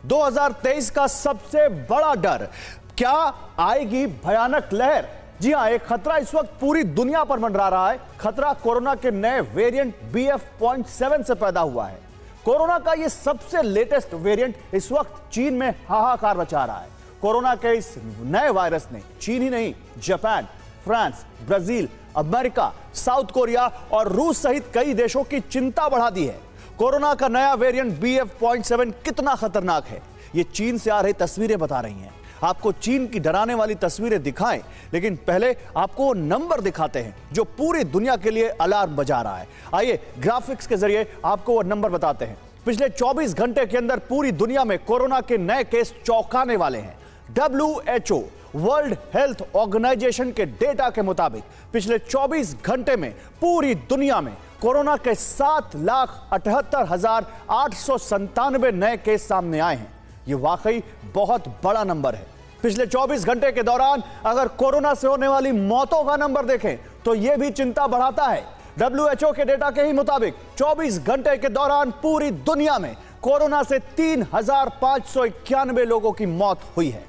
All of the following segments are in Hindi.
2023 का सबसे बड़ा डर, क्या आएगी भयानक लहर? जी हां, एक खतरा इस वक्त पूरी दुनिया पर मंडरा रहा है। खतरा कोरोना के नए वेरिएंट BF.7 से पैदा हुआ है। कोरोना का यह सबसे लेटेस्ट वेरिएंट इस वक्त चीन में हाहाकार मचा रहा है। कोरोना के इस नए वायरस ने चीन ही नहीं, Japan, France, Brazil, America, south Korea और रूस सहित कई देशों की चिंता बढ़ा दी है। कोरोना का नया वेरिएंट BF.7 कितना खतरनाक है, ये चीन से आ रही तस्वीरें बता रही हैं। आपको चीन की डराने वाली तस्वीरें दिखाएं, लेकिन पहले आपको नंबर दिखाते हैं जो पूरी दुनिया के लिए अलार्म बजा रहा है। आइए ग्राफिक्स के जरिए आपको वो नंबर बताते हैं। पिछले 24 घंटे के अंदर पूरी दुनिया में कोरोना के नए केस चौंकाने वाले हैं। WHO वर्ल्ड हेल्थ ऑर्गेनाइजेशन के डेटा के मुताबिक पिछले 24 घंटे में पूरी दुनिया में कोरोना के 7,78,897 नए केस सामने आए हैं। यह वाकई बहुत बड़ा नंबर है। पिछले 24 घंटे के दौरान अगर कोरोना से होने वाली मौतों का नंबर देखें तो यह भी चिंता बढ़ाता है। WHO के डेटा के ही मुताबिक 24 घंटे के दौरान पूरी दुनिया में कोरोना से 3,591 लोगों की मौत हुई है।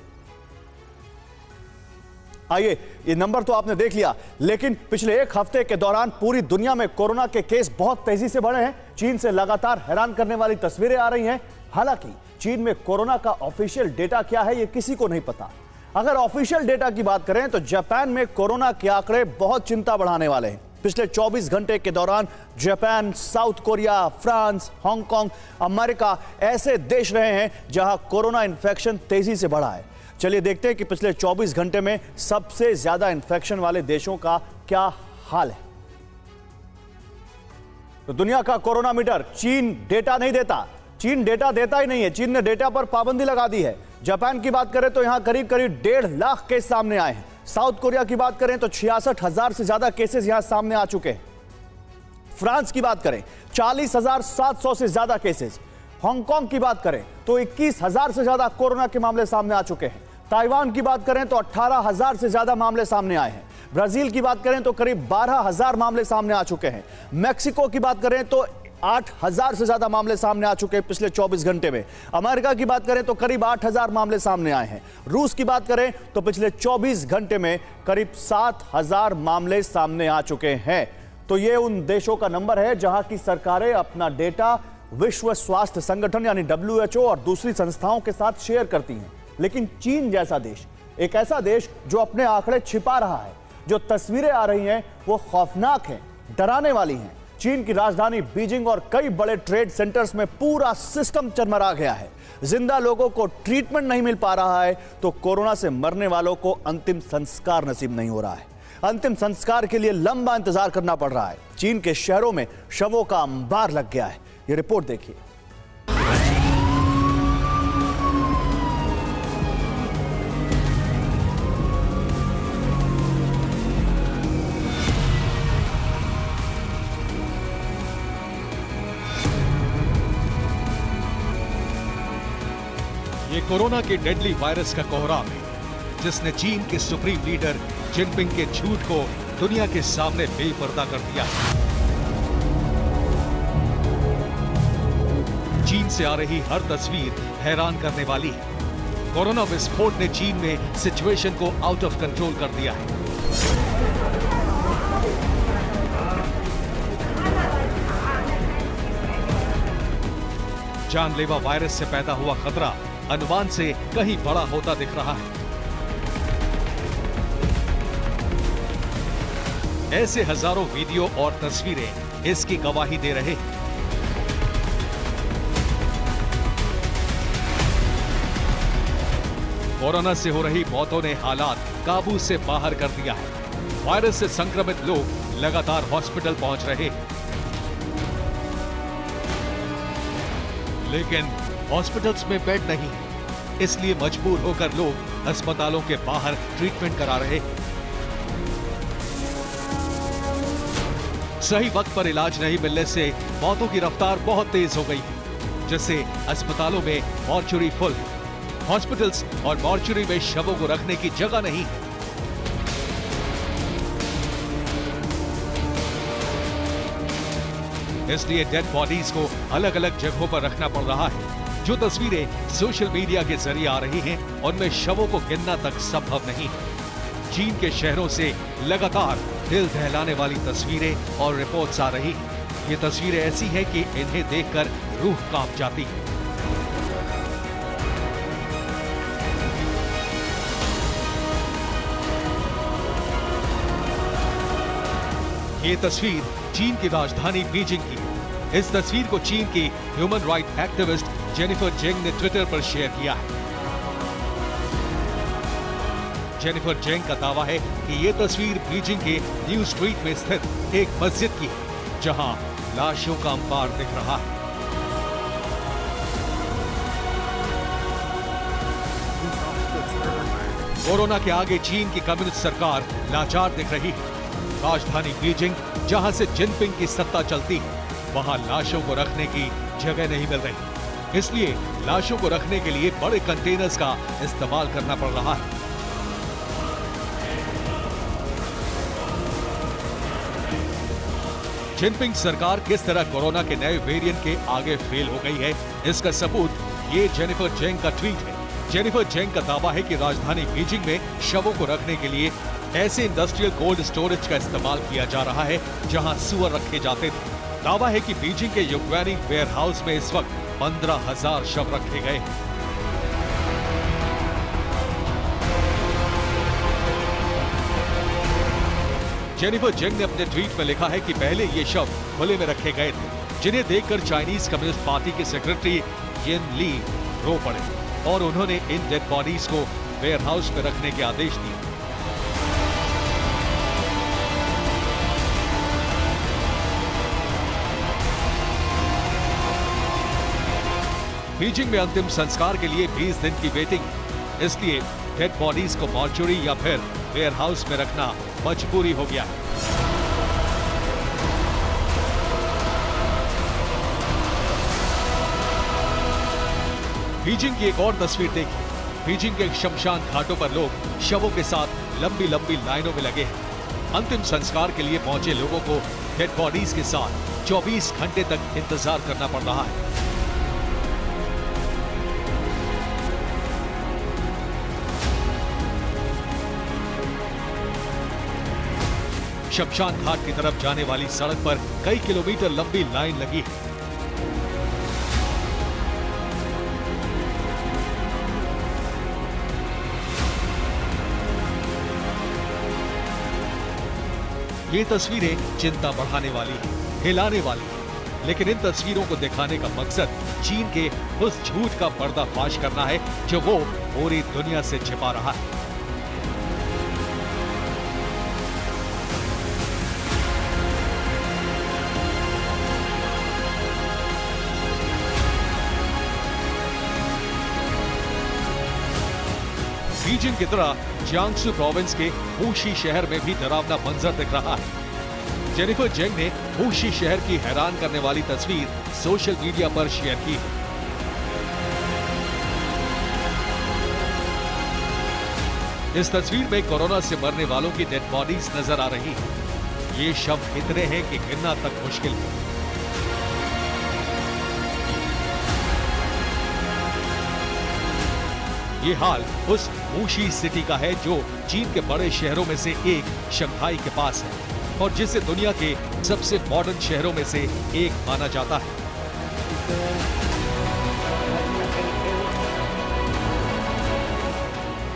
आइए, ये नंबर तो आपने देख लिया, लेकिन पिछले एक हफ्ते के दौरान पूरी दुनिया में कोरोना के केस बहुत तेजी से बढ़े हैं। चीन से लगातार हैरान करने वाली तस्वीरें आ रही हैं। हालांकि चीन में कोरोना का ऑफिशियल डेटा क्या है, यह किसी को नहीं पता। अगर ऑफिशियल डेटा की बात करें तो जापान में कोरोना के आंकड़े बहुत चिंता बढ़ाने वाले हैं। पिछले 24 घंटे के दौरान Japan, south Korea, France, Hong Kong, America ऐसे देश रहे हैं जहां कोरोना इन्फेक्शन तेजी से बढ़ा है। चलिए देखते हैं कि पिछले 24 घंटे में सबसे ज्यादा इन्फेक्शन वाले देशों का क्या हाल है। तो दुनिया का कोरोना मीटर, चीन डेटा नहीं देता। चीन डेटा देता ही नहीं है। चीन ने डेटा पर पाबंदी लगा दी है। जापान की बात करें तो यहां करीब करीब 1.5 लाख केस सामने आए हैं। साउथ कोरिया की बात करें तो 66,000 से ज्यादा केसेस यहां सामने आ चुके हैं। फ्रांस की बात करें 40,700 से ज्यादा केसेस। हांगकांग की बात करें तो 21,000 से ज्यादा कोरोना के मामले सामने आ चुके हैं। ताइवान की बात करें तो 18,000 से ज्यादा मामले सामने आए हैं। ब्राजील की बात करें तो करीब 12,000 मामले सामने आ चुके हैं। मैक्सिको की बात करें तो 8,000 से ज्यादा मामले सामने आ चुके हैं पिछले 24 घंटे में। अमेरिका की बात करें तो करीब 8,000 मामले सामने आए हैं। रूस की बात करें तो पिछले 24 घंटे में करीब 7,000 मामले सामने आ चुके हैं। तो ये उन देशों का नंबर है जहां की सरकारें अपना डेटा विश्व स्वास्थ्य संगठन यानी WHO और दूसरी संस्थाओं के साथ शेयर करती हैं। लेकिन चीन जैसा देश, एक ऐसा देश जो अपने आंकड़े छिपा रहा है, जो तस्वीरें आ रही हैं वो खौफनाक हैं, डराने वाली हैं। चीन की राजधानी बीजिंग और कई बड़े ट्रेड सेंटर्स में पूरा सिस्टम चरमरा गया है। जिंदा लोगों को ट्रीटमेंट नहीं मिल पा रहा है तो कोरोना से मरने वालों को अंतिम संस्कार नसीब नहीं हो रहा है। अंतिम संस्कार के लिए लंबा इंतजार करना पड़ रहा है। चीन के शहरों में शवों का अंबार लग गया है। ये रिपोर्ट देखिए। ये कोरोना के डेडली वायरस का कोहराम है, जिसने चीन के सुप्रीम लीडर जिनपिंग के झूठ को दुनिया के सामने बेपर्दा कर दिया। चीन से आ रही हर तस्वीर हैरान करने वाली है। कोरोना विस्फोट ने चीन में सिचुएशन को आउट ऑफ कंट्रोल कर दिया है। जानलेवा वायरस से पैदा हुआ खतरा अनुमान से कहीं बड़ा होता दिख रहा है। ऐसे हजारों वीडियो और तस्वीरें इसकी गवाही दे रहे हैं। कोरोना से हो रही मौतों ने हालात काबू से बाहर कर दिया है। वायरस से संक्रमित लोग लगातार हॉस्पिटल पहुंच रहे हैं, लेकिन हॉस्पिटल्स में बेड नहीं, इसलिए मजबूर होकर लोग अस्पतालों के बाहर ट्रीटमेंट करा रहे हैं। सही वक्त पर इलाज नहीं मिलने से मौतों की रफ्तार बहुत तेज हो गई है, जिससे अस्पतालों में मॉर्चुरी फुल, हॉस्पिटल्स और मॉर्चुरी में शवों को रखने की जगह नहीं है। इसलिए डेड बॉडीज को अलग अलग जगहों पर रखना पड़ रहा है। जो तस्वीरें सोशल मीडिया के जरिए आ रही हैं, उनमें शवों को गिनना तक संभव नहीं। चीन के शहरों से लगातार दिल दहलाने वाली तस्वीरें और रिपोर्ट्स आ रही हैं। ये तस्वीरें ऐसी हैं कि इन्हें देखकर रूह कांप जाती है। ये तस्वीर चीन की राजधानी बीजिंग की है। इस तस्वीर को चीन की ह्यूमन राइट एक्टिविस्ट जेनिफर जेंग ने ट्विटर पर शेयर किया है। जेनिफर जेंग का दावा है कि ये तस्वीर बीजिंग के न्यू स्ट्रीट में स्थित एक मस्जिद की है, जहां लाशों का अंबार दिख रहा है। कोरोना के आगे चीन की कम्युनिस्ट सरकार लाचार दिख रही है। राजधानी बीजिंग, जहां से जिनपिंग की सत्ता चलती है, वहां लाशों को रखने की जगह नहीं मिल रही। इसलिए लाशों को रखने के लिए बड़े कंटेनर्स का इस्तेमाल करना पड़ रहा है। जिनपिंग सरकार किस तरह कोरोना के नए वेरिएंट के आगे फेल हो गई है, इसका सबूत ये जेनिफर जेंग का ट्वीट है। जेनिफर जेंग का दावा है कि राजधानी बीजिंग में शवों को रखने के लिए ऐसे इंडस्ट्रियल कोल्ड स्टोरेज का इस्तेमाल किया जा रहा है जहां सुअर रखे जाते थे। दावा है कि बीजिंग के युक्वानी वेयर हाउस में इस वक्त 15,000 शव रखे गए। जेनिफर जेंग ने अपने ट्वीट में लिखा है कि पहले ये शव खुले में रखे गए थे, जिन्हें देखकर चाइनीज कम्युनिस्ट पार्टी के सेक्रेटरी येन ली रो पड़े और उन्होंने इन डेड बॉडीज को वेयर हाउस में रखने के आदेश दिए। बीजिंग में अंतिम संस्कार के लिए 20 दिन की वेटिंग, इसलिए डेड बॉडीज को मॉर्चुरी या फिर वेयर हाउस में रखना मजबूरी हो गया है। बीजिंग की एक और तस्वीर देखिए। बीजिंग के शमशान घाटों पर लोग शवों के साथ लंबी लंबी लाइनों में लगे हैं। अंतिम संस्कार के लिए पहुंचे लोगों को डेड बॉडीज के साथ 24 घंटे तक इंतजार करना पड़ रहा है। शमशान घाट की तरफ जाने वाली सड़क पर कई किलोमीटर लंबी लाइन लगी है। ये तस्वीरें चिंता बढ़ाने वाली है, हिलाने वाली है, लेकिन इन तस्वीरों को दिखाने का मकसद चीन के उस झूठ का पर्दाफाश करना है जो वो पूरी दुनिया से छिपा रहा है। बीजिंग की तरह जियांगसू प्रोविंस के वुशी शहर में भी डरावना मंजर दिख रहा है। जेनिफर जेंग ने वुशी शहर की हैरान करने वाली तस्वीर सोशल मीडिया पर शेयर की है। इस तस्वीर में कोरोना से मरने वालों की डेड बॉडीज नजर आ रही है। ये शव इतने हैं कि गिनना तक मुश्किल है। ये हाल उस वुशी सिटी का है जो चीन के बड़े शहरों में से एक शंघाई के पास है और जिसे दुनिया के सबसे मॉडर्न शहरों में से एक माना जाता है।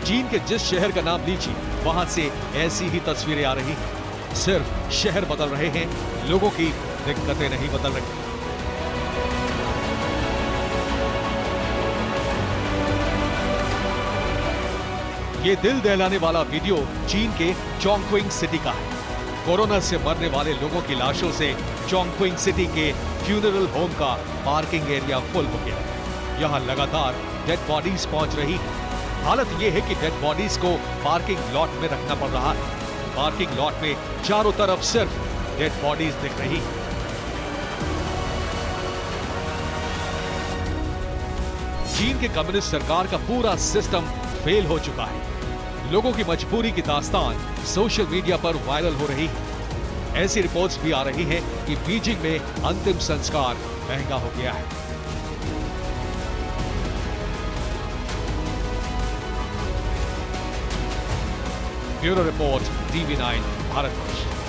चीन के जिस शहर का नाम लीजिए, वहां से ऐसी ही तस्वीरें आ रही हैं। सिर्फ शहर बदल रहे हैं, लोगों की दिक्कतें नहीं बदल रही। ये दिल दहलाने वाला वीडियो चीन के चोंगक्विंग सिटी का है। कोरोना से मरने वाले लोगों की लाशों से चोंगक्विंग सिटी के फ्यूनरल होम का पार्किंग एरिया फुल हो गया। यहाँ लगातार डेड बॉडीज पहुंच रही है। हालत ये है कि डेड बॉडीज को पार्किंग लॉट में रखना पड़ रहा है। पार्किंग लॉट में चारों तरफ सिर्फ डेड बॉडीज दिख रही है। चीन के कम्युनिस्ट सरकार का पूरा सिस्टम फेल हो चुका है। लोगों की मजबूरी की दास्तान सोशल मीडिया पर वायरल हो रही है। ऐसी रिपोर्ट्स भी आ रही हैं कि बीजिंग में अंतिम संस्कार महंगा हो गया है। Bureau report, TV9 Bharatvarsh.